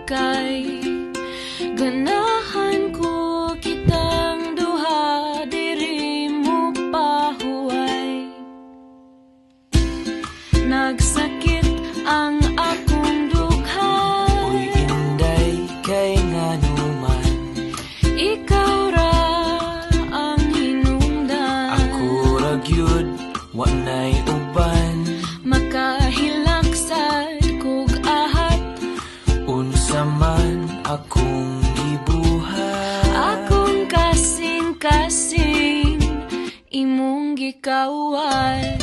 kay ganahan ko kitang duha diri mo pahuway. Nagsakit ang akong dugha, uy inday kay nganuman, ikaw ra ang hinungdan. ako ra gyud wa nay uban, Makahilaksad kog ahat, unsa man akong gibuhat. akong kasing-kasing imong gikawat.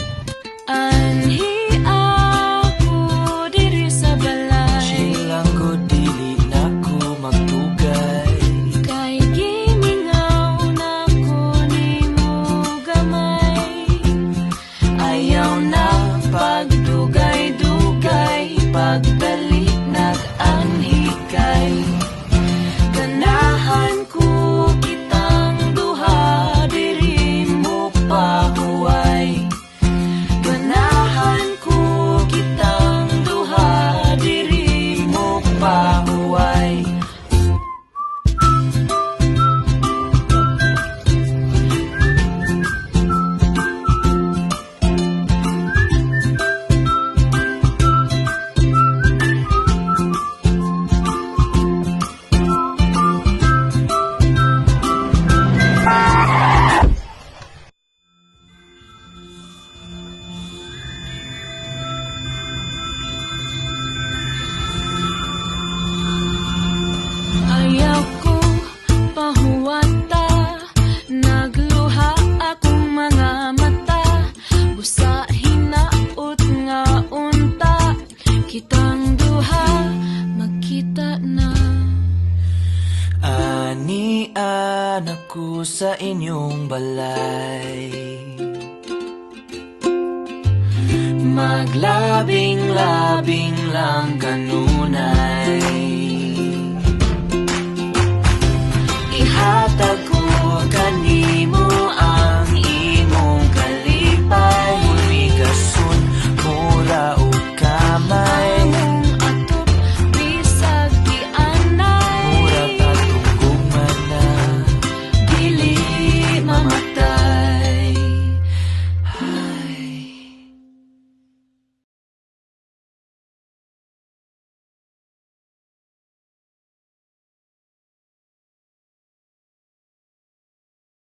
Anhi ako diri sa balay, Silang ko dili na ko magtugay, kay gimingaw na ko nimo gamay. Ayaw na pagdugay-dugay, pagdali nag-anhi kay ganahan ko kitang duha diri mo pahuway. Ganahan ko kitang duha diri mo pahuway. Ayaw ko pahuwata, nagluha akong mga mata, busa hinaot nga unta, kitang duha magkita na. anian ako sa inyong balay, maglabing-labing lang kanunay.